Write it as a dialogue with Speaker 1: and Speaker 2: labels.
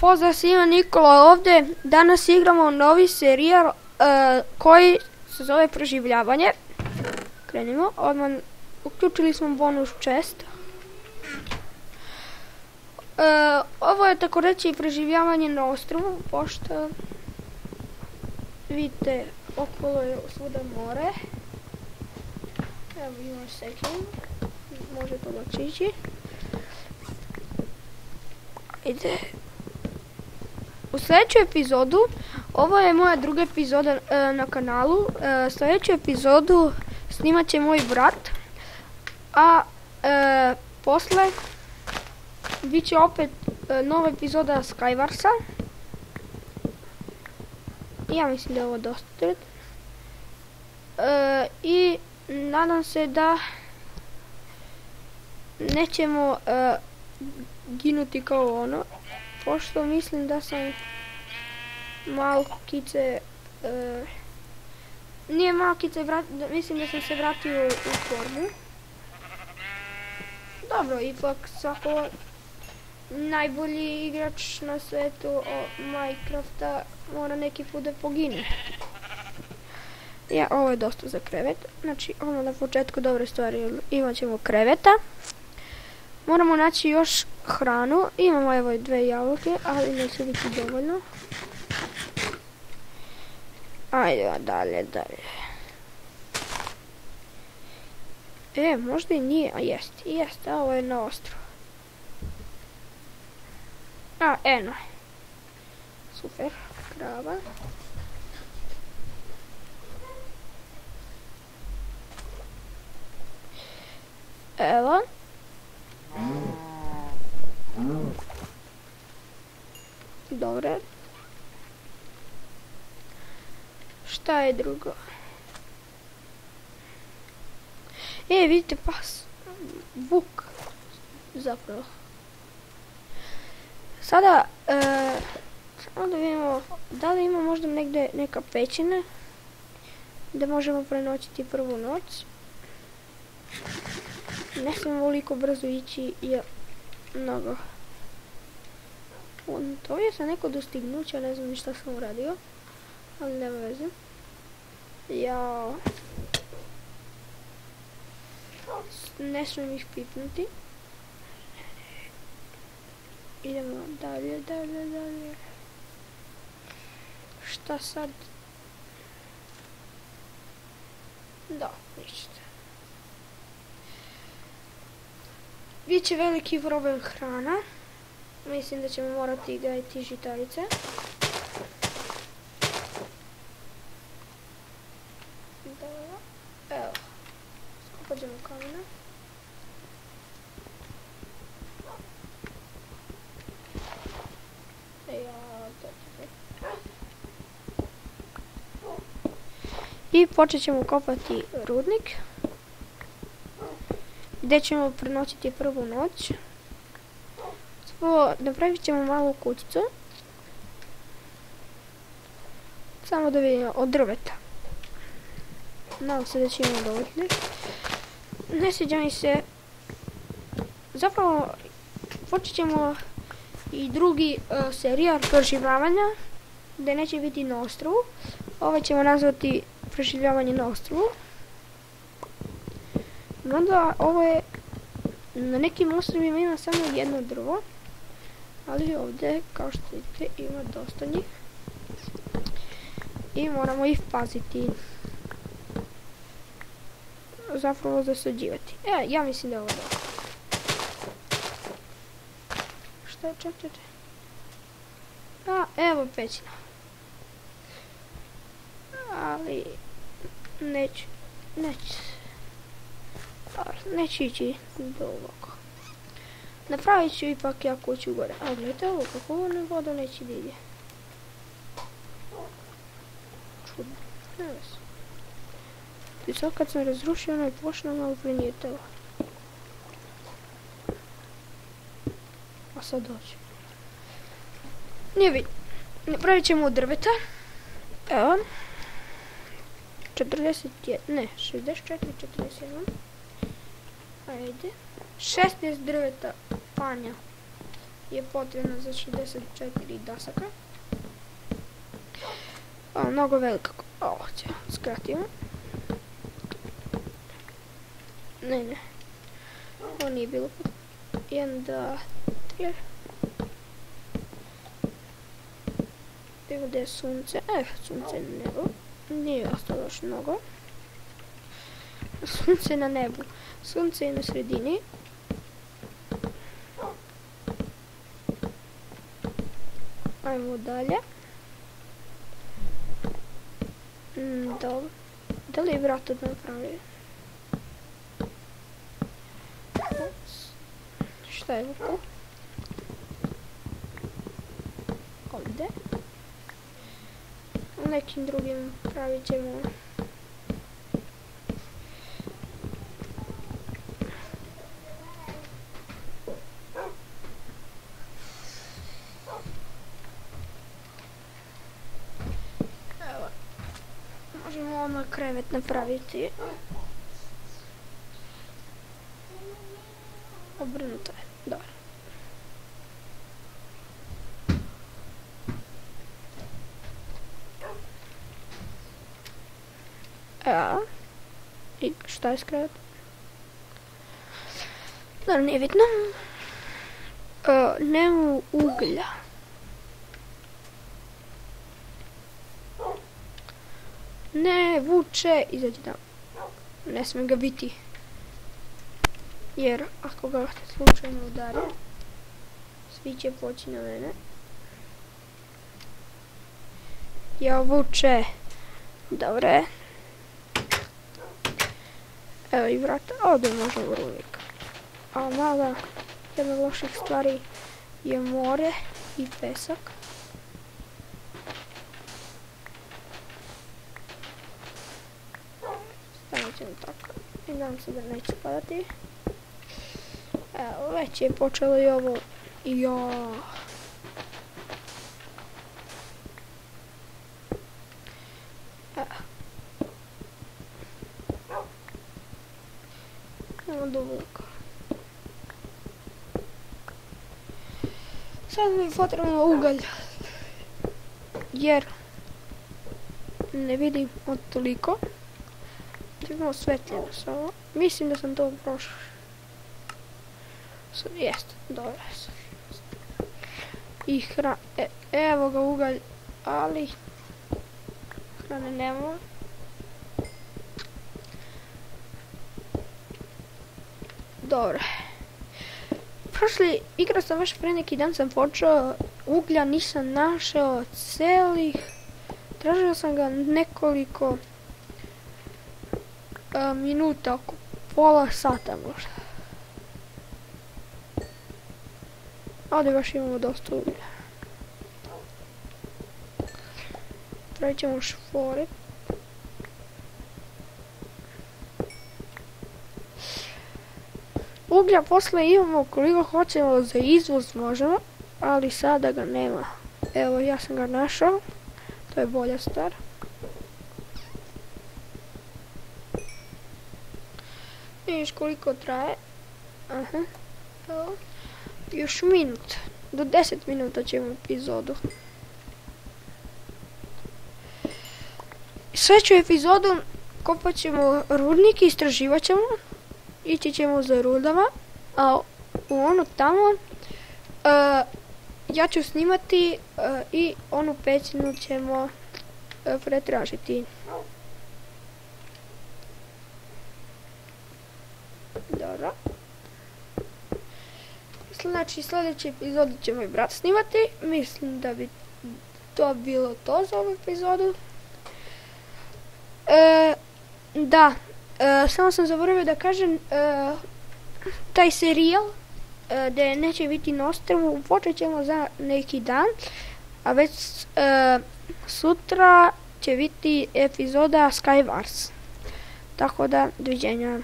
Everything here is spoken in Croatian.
Speaker 1: Pozdrav svima, Nikola ovdje. Danas igramo novi serijal koji se zove Preživljavanje. Krenimo. Odmah uključili smo bonus chest. Ovo je tako reći preživljavanje na ostrvu, pošto vidite okolo je svuda more. Evo ima seking, može to da ići. Ajde. U sljedeću epizodu, ovo je moja druga epizoda na kanalu, sljedeću epizodu snimat će moj brat, a posle bit će opet nova epizoda Skywarsa. Ja mislim da je ovo dosta. I nadam se da nećemo ginuti kao ono, pošto mislim da sam malkice, nije malkice, mislim da sam se vratio u formu. Dobro, ipak svako najbolji igrač na svijetu Minecrafta mora neki put da pogine. Ja, ovo je dosta za krevet, znači ono na početku dobre stvari, imat ćemo kreveta. Moramo naći još hranu, imamo evo 2 jabuke, ali neće biti dovoljno. Ajde, dalje. Možda i nije, a jest, a ovo je na ostru. Eno. Super, krava. Evo. Dobre. Šta je drugo? Vidite pas. Vuk. Zapravo. Sada, samo da vidimo, da li ima možda negdje neka pećina da možemo prenoćiti prvu noć. Ne smemo ovoliko brzo ići jer mnogo. To je sa neko dostignuće, ne znam ni šta sam uradio, ali nema veze. Jao. Ne smijem ih pipnuti. Idemo dalje. Šta sad? Da, ništa. Biće veliki problem hrana. Mislim da ćemo morati gajiti žitarice. Evo. Skupat ćemo kamena. I počet ćemo kopati rudnik, gdje ćemo prenoćiti prvu noć. Napravit ćemo malu kućicu, samo da vidimo, od drveta. Nadam se da će imamo dovoljno. Ne sviđa mi se. Zapravo počet ćemo i drugi serijal preživljavanja, gdje neće biti na ostrovu. Ovaj ćemo nazvati Preživljavanje na ostrovu. Onda ovo je, na nekim ostrovima ima samo jedno drvo, ali ovdje, kao što vidite, ima dosta njih. I moramo ih paziti. Zapravo zasađivati. Ja mislim da je ovo dobro. Šta je, čekajte? Evo pećina. Ali neću ići duboko. Napravit ću ipak ja kuću gore. A gledajte ovo, kako ovo ne voda neće da ide. Čudno. Ne vez. I sad kad sam razrušio ono je pošlo malo prinijetelo. A sad dođe. Nije vidno. Napravit ćemo od drveta. Evo. 64, 41. Ajde. 16 drveta panja. je potrebno za 64 dasaka. Mnogo velika. Ovo će skratimo. Ne. Ovo nije bilo. 1, 2, 3. Evo gdje je sunce. Sunce na nebu. Nije ostalo još mnogo. Sunce na nebu. Sunce je na sredini. Ajmo dalje. Dobro. Da li je vrat od napravio? Šta je vuku? Ovdje. U nekim drugim pravit ćemo. Evo. Možemo odmah krevet napraviti. Obrnuto je. Dobro. I šta je skrevet? Dobro, nije bitno. Nema uglja. Ne, vuče, izađe tamo. Ne smije ga biti. Jer ako ga slučajno udari, svi će poći na mene. Ja vuče. Dobre. Evo i vrata. Ovdje možda u rudnik. A mada, jedna od loših stvari je more i pesak. Stavit ćemo tako. I nadam se da neće padati. Evo, već je počelo i ovo. Evo do vuka. Sad mi je potrebno ugalj. Jer ne vidim od toliko. Trebamo osvetljeno samo. Mislim da sam to prošao. Jeste, dobro je. I evo ga ugalj, ali hrane nemamo. Dobro. Igrao sam baš pre neki dan sam počeo, uglja nisam našao celih. Tražio sam ga nekoliko minuta, oko pola sata možda. Ovdje baš imamo dosta uglja. Pravit ćemo šfore. Uglja posle imamo koliko hoćemo za izvoz možemo, ali sada ga nema. Evo ja sam ga našao, to je bolja stvar. Vidiš koliko traje. Evo. Još minut, do 10 minuta ćemo epizodu. Sljedeću epizodu kopat ćemo rudnik i istraživat ćemo. Ići ćemo za rudama, a u onu tamo ja ću snimati i onu pećinu ćemo pretražiti. Dobro. Znači sljedeći epizod ćemo i brat snimati. Mislim da bi to bilo to za ovu epizodu. Da. Samo sam zaboravio da kažem, taj serijal gdje neće biti na ostrvu počet ćemo za neki dan, a već sutra će biti epizoda Skywars. Tako da, doviđenja.